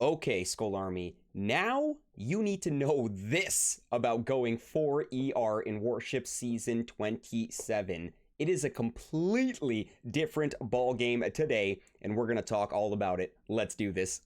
Okay, Skull Army, now you need to know this about going 4 ER in Warship Season 27. It is a completely different ball game today, and we're going to talk all about it. Let's do this.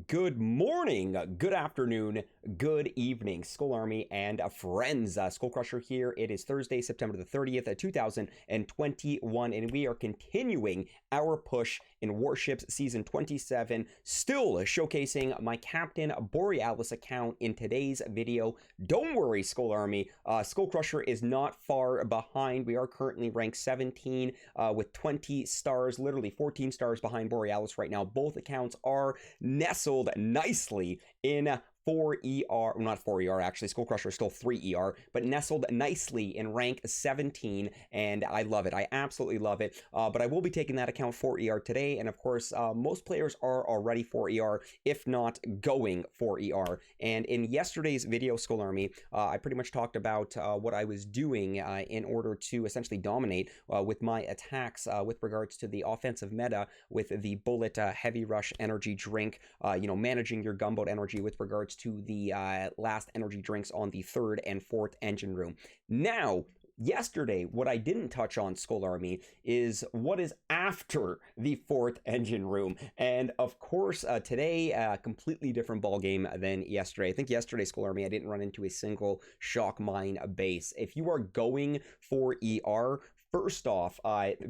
Good morning, good afternoon, good evening, Skull Army and friends. SkullCrusher here. It is Thursday, September the 30th, 2021, and we are continuing our push in Warships Season 27, still showcasing my Captain Borealis account in today's video. Don't worry, Skull Army. SkullCrusher is not far behind. We are currently ranked 17 with 20 stars, literally 14 stars behind Borealis right now. Both accounts are nestled nicely in 4ER, not 4ER actually, SkullCrusher is still 3ER, but nestled nicely in rank 17, and I love it. I absolutely love it, but I will be taking that account 4ER today, and of course, most players are already 4ER, if not going 4ER, and in yesterday's video, Skull Army, I pretty much talked about what I was doing in order to essentially dominate with my attacks with regards to the offensive meta with the Bullit Heavy Rush energy drink, managing your Gunboat energy with regards to the last energy drinks on the 3rd and 4th engine room. Now, yesterday, what I didn't touch on, Skull Army, is what is after the 4th engine room. And of course, today, a completely different ball game than yesterday. I think yesterday, Skull Army, I didn't run into a single shock mine base. If you are going for ER, first off,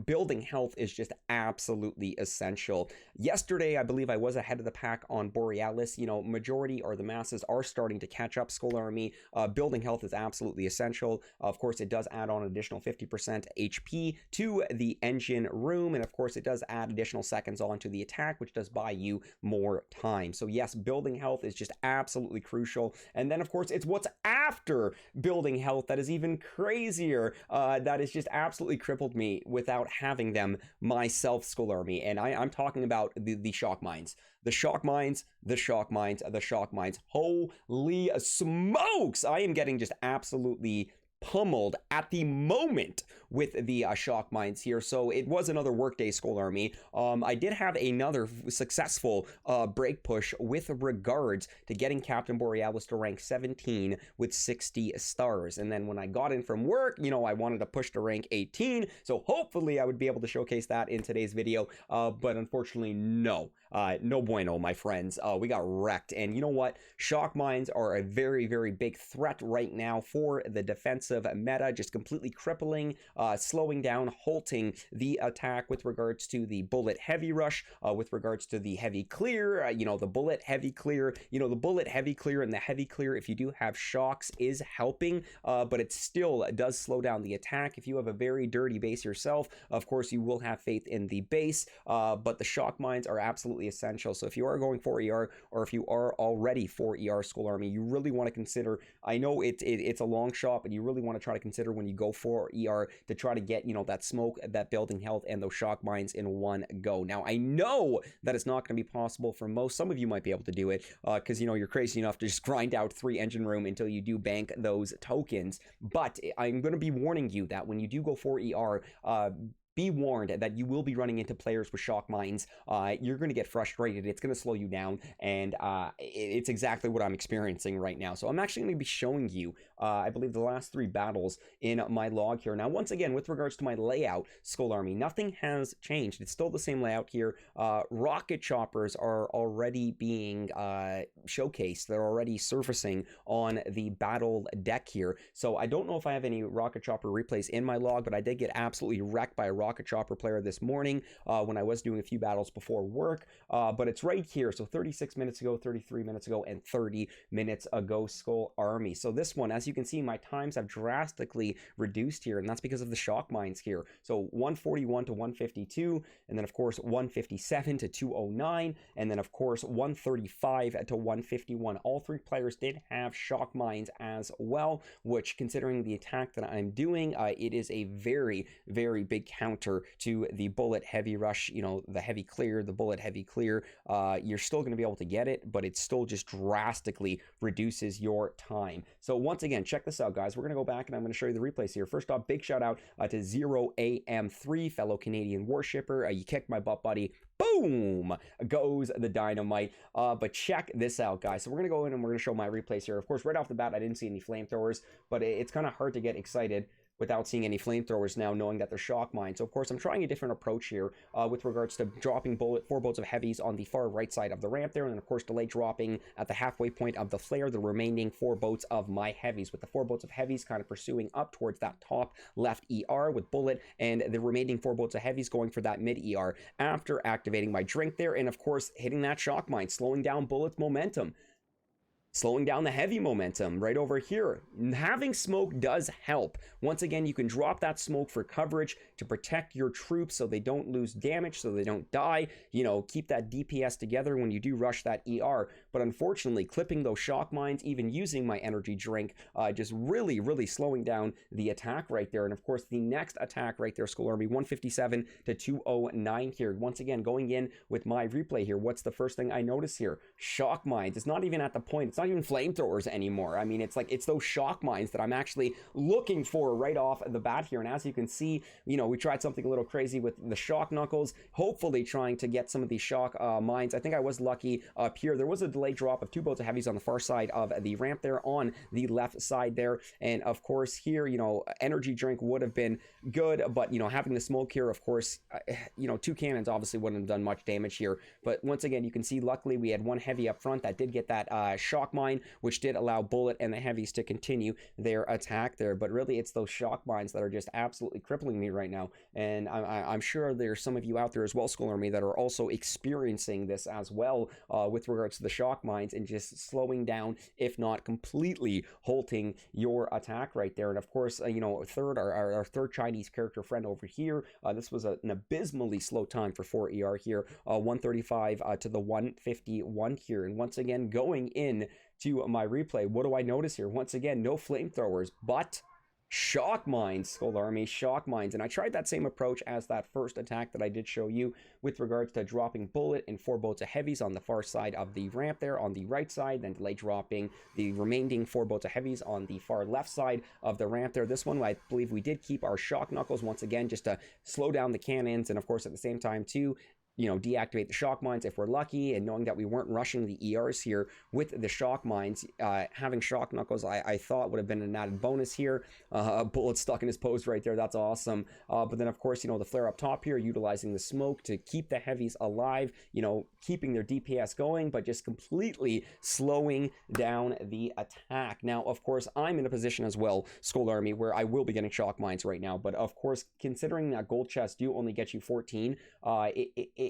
building health is just absolutely essential. Yesterday, I believe I was ahead of the pack on Borealis. Majority or the masses are starting to catch up, Skull Army. Building health is absolutely essential. Of course, it does add on additional 50% HP to the engine room. And of course, it does add additional seconds onto the attack, which does buy you more time. So yes, building health is just absolutely crucial. And then, of course, it's what's after building health that is even crazier. That is just absolutely crippled me without having them myself, Skull Army, and I'm talking about the shock mines. The shock mines, the shock mines, the shock mines. Holy smokes! I am getting just absolutely pummeled at the moment with the shock mines here. So it was another workday, Skull Army. I did have another successful break push with regards to getting Captain Borealis to rank 17 with 60 stars. And then when I got in from work, I wanted to push to rank 18. So hopefully I would be able to showcase that in today's video. But unfortunately, no. No bueno, my friends. We got wrecked. And you know what? Shock mines are a very, very big threat right now for the defensive meta, just completely crippling, slowing down, halting the attack with regards to the Bullit Heavy Rush, with regards to the Heavy Clear, the Bullit Heavy Clear, the Bullit Heavy Clear and the Heavy Clear, if you do have shocks, is helping, but it still does slow down the attack. If you have a very dirty base yourself, of course, you will have faith in the base, but the shock mines are absolutely essential. So if you are going for ER, or if you are already for ER, Skull Army, you really want to consider, I know it's a long shot, but you really want to try to consider when you go for ER to try to get, that smoke, that building health, and those shock mines in one go. Now, I know that it's not going to be possible for most. Some of you might be able to do it because, you're crazy enough to just grind out 3 engine room until you do bank those tokens. But I'm going to be warning you that when you do go for ER, be warned that you will be running into players with shock mines. You're going to get frustrated. It's going to slow you down, and it's exactly what I'm experiencing right now. So I'm actually going to be showing you, I believe, the last 3 battles in my log here. Now, once again, with regards to my layout, Skull Army, nothing has changed. It's still the same layout here. Rocket choppers are already being showcased. They're already surfacing on the battle deck here. So I don't know if I have any rocket chopper replays in my log, but I did get absolutely wrecked by a rocket chopper player this morning when I was doing a few battles before work, but it's right here. So 36 minutes ago, 33 minutes ago, and 30 minutes ago, Skull Army. So this one, as you can see, my times have drastically reduced here, and that's because of the shock mines here. So 141 to 152, and then of course 157 to 209, and then of course 135 to 151. All three players did have shock mines as well, which, considering the attack that I'm doing, it is a very, very big counter to the Bullit heavy rush, the heavy clear, the Bullit heavy clear. You're still going to be able to get it, but it still just drastically reduces your time. So once again, check this out, guys. We're going to go back and I'm going to show you the replays here. First off, big shout out to 0AM3, fellow Canadian warshipper. You kicked my butt, buddy. Boom goes the dynamite. But check this out, guys. So we're going to go in and we're going to show my replays here. Of course, right off the bat, I didn't see any flamethrowers, but it's kind of hard to get excited without seeing any flamethrowers now, knowing that they're shock mines. So of course I'm trying a different approach here with regards to dropping 4 bolts of heavies on the far right side of the ramp there, and of course delay dropping at the halfway point of the flare the remaining 4 boats of my heavies, with the 4 boats of heavies kind of pursuing up towards that top left ER with Bullit, and the remaining 4 boats of heavies going for that mid ER after activating my drink there, and of course hitting that shock mine, slowing down Bullit's momentum, slowing down the heavy momentum right over here. Having smoke does help. Once again, you can drop that smoke for coverage to protect your troops so they don't lose damage, so they don't die, keep that DPS together when you do rush that ER. But unfortunately, clipping those shock mines, even using my energy drink, just really, really slowing down the attack right there. And of course, the next attack right there, Skull Army, 157 to 209 here. Once again, going in with my replay here, what's the first thing I notice here? Shock mines. It's not even at the point, it's not even flamethrowers anymore. I mean, it's those shock mines that I'm actually looking for right off the bat here. And as you can see, we tried something a little crazy with the shock knuckles, hopefully trying to get some of these shock mines. I think I was lucky up here. There was a delay drop of 2 boats of heavies on the far side of the ramp there on the left side there. And of course here, energy drink would have been good, but having the smoke here, of course, 2 cannons obviously wouldn't have done much damage here. But once again, you can see luckily we had 1 heavy up front that did get that shock mine, which did allow Bullit and the heavies to continue their attack there. But really, it's those shock mines that are just absolutely crippling me right now. And I'm sure there's some of you out there as well, Skull Army, that are also experiencing this as well with regards to the shock mines and just slowing down, if not completely halting your attack right there. And of course, our third Chinese character friend over here, this was an abysmally slow time for 4 ER here, 135 to the 151 here. And once again, going in to my replay, what do I notice here? Once again, no flamethrowers, but shock mines, Skull Army, shock mines. And I tried that same approach as that first attack that I did show you with regards to dropping Bullit and 4 boats of heavies on the far side of the ramp there on the right side, then delay dropping the remaining 4 boats of heavies on the far left side of the ramp there. This one, I believe we did keep our shock knuckles once again just to slow down the cannons, and of course at the same time too, deactivate the shock mines if we're lucky, and knowing that we weren't rushing the ERs here with the shock mines, having shock knuckles I thought would have been an added bonus here. Bullet stuck in his post right there, that's awesome. But then of course, the flare up top here, utilizing the smoke to keep the heavies alive, keeping their DPS going, but just completely slowing down the attack. Now, of course, I'm in a position as well, Skull Army, where I will be getting shock mines right now, but of course, considering that gold chests do only get you 14,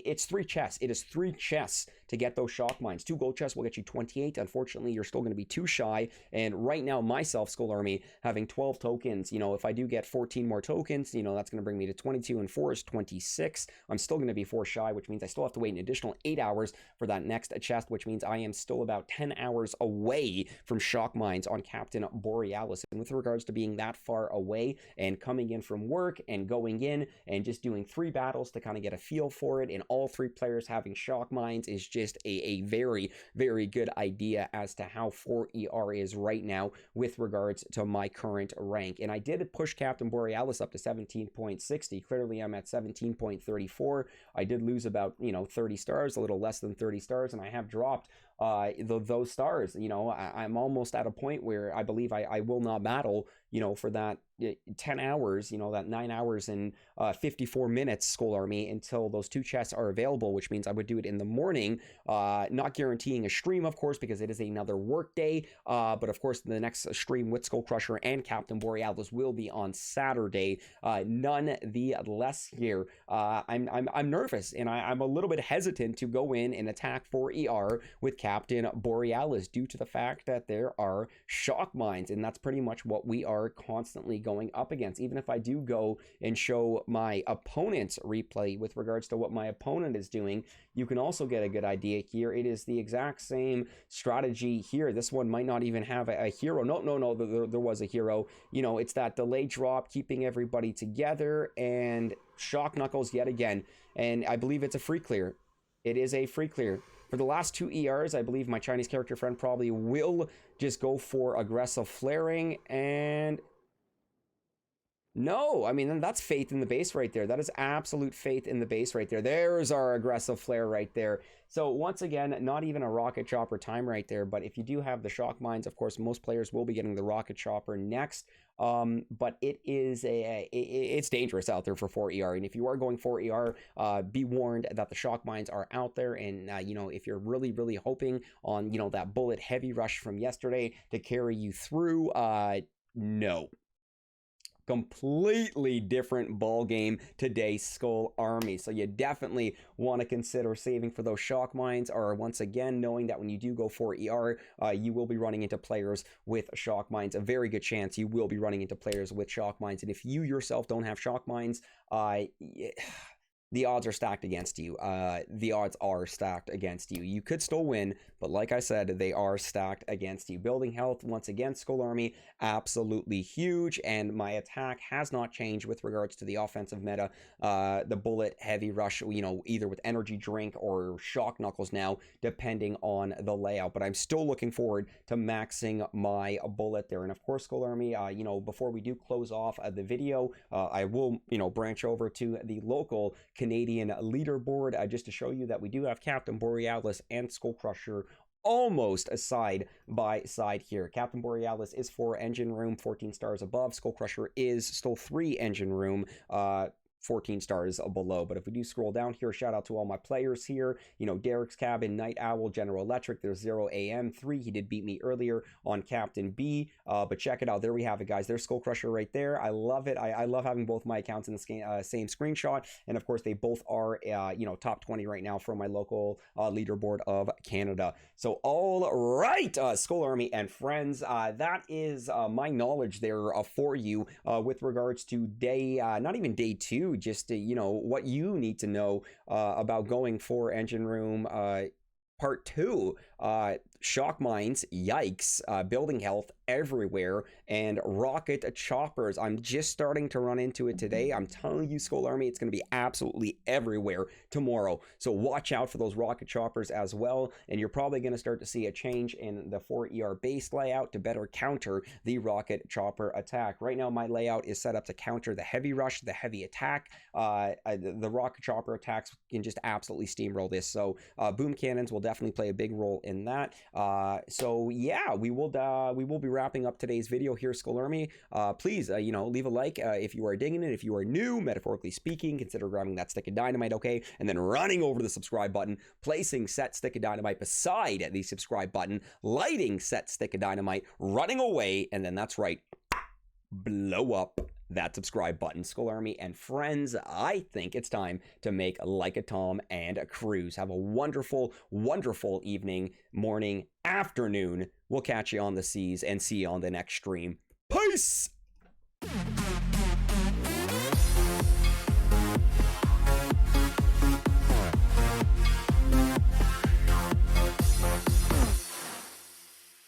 it's 3 chests. It is 3 chests to get those shock mines. 2 gold chests will get you 28. Unfortunately, you're still going to be too shy. And right now, myself, Skull Army, having 12 tokens, if I do get 14 more tokens, that's going to bring me to 22, and 4 is 26. I'm still going to be 4 shy, which means I still have to wait an additional 8 hours for that next chest, which means I am still about 10 hours away from shock mines on Captain Borealis. And with regards to being that far away and coming in from work and going in and just doing 3 battles to kind of get a feel for it, and all 3 players having shock mines is just a very, very good idea as to how 4 ER is right now with regards to my current rank. And I did push Captain Borealis up to 17.60. Clearly I'm at 17.34. I did lose about 30 stars, a little less than 30 stars, and I have dropped those stars. I'm almost at a point where I believe I will not battle for that 10 hours, that 9 hours and 54 minutes, Skull Army, until those 2 chests are available, which means I would do it in the morning, not guaranteeing a stream, of course, because it is another work day, but of course the next stream with SkullCrusher and Captain Borealis will be on Saturday, none the less here. I'm nervous, and I'm a little bit hesitant to go in and attack 4 ER with Captain Captain Borealis due to the fact that there are shock mines, and that's pretty much what we are constantly going up against. Even if I do go and show my opponent's replay with regards to what my opponent is doing, you can also get a good idea here. It is the exact same strategy here. This one might not even have a hero. No, there was a hero. You know, it's that delay drop, keeping everybody together, and shock knuckles yet again. And I believe it's a free clear. It is a free clear. For the last 2 ERs, I believe my Chinese character friend probably will just go for aggressive flaring, and no, I mean, that's faith in the base right there. That is absolute faith in the base right there. There's our aggressive flare right there. So once again, not even a rocket chopper time right there. But if you do have the shock mines, of course, most players will be getting the rocket chopper next. But it is it's dangerous out there for 4 ER. And if you are going 4 ER, be warned that the shock mines are out there. And, you know, if you're really, really hoping on, you know, that Bullit heavy rush from yesterday to carry you through, no. Completely different ball game today, Skull Army. So you definitely want to consider saving for those shock mines, or once again knowing that when you do go for ER, you will be running into players with shock mines. A very good chance you will be running into players with shock mines, and if you yourself don't have shock mines, the odds are stacked against you. The odds are stacked against you. You could still win, but like I said, they are stacked against you. Building health, once again, Skull Army, absolutely huge, and my attack has not changed with regards to the offensive meta. The Bullit heavy rush, you know, either with energy drink or shock knuckles now, depending on the layout. But I'm still looking forward to maxing my Bullit there. And of course, Skull Army, you know, before we do close off the video, I will, you know, branch over to the local Canadian leaderboard just to show you that we do have Captain Borealis and SkullCrusher almost side by side here. Captain Borealis is 4 engine room, 14 stars above. SkullCrusher is still 3 engine room, 14 stars below. But if we do scroll down here, shout out to all my players here. You know, Derek's Cabin, Night Owl, General Electric, there's 0am3. He did beat me earlier on Captain B. But check it out. There we have it, guys. There's SkullCrusher right there. I love it. I love having both my accounts in the same screenshot. And of course, they both are, you know, top 20 right now from my local leaderboard of Canada. So, all right, Skull Army and friends, that is my knowledge there for you with regards to day, not even day 2, just you know, what you need to know about going for engine room part 2. Shock mines, yikes, building health everywhere, and rocket choppers. I'm just starting to run into it today. I'm telling you, Skull Army, it's going to be absolutely everywhere tomorrow. So watch out for those rocket choppers as well, and you're probably going to start to see a change in the 4ER base layout to better counter the rocket chopper attack. Right now, my layout is set up to counter the heavy rush, the heavy attack. The rocket chopper attacks can just absolutely steamroll this. So boom cannons will definitely play a big role in that. So yeah, we will be wrapping up today's video here, Skull Army. Please, you know, leave a like if you are digging it. If you are new, metaphorically speaking, consider grabbing that stick of dynamite, okay? And then running over to the subscribe button, placing set stick of dynamite beside the subscribe button, lighting set stick of dynamite, running away, and then that's right, blow up that subscribe button. Skull Army and friends, I think it's time to make like a Tom and a cruise. Have a wonderful, wonderful evening, morning, afternoon. We'll catch you on the seas and see you on the next stream. Peace!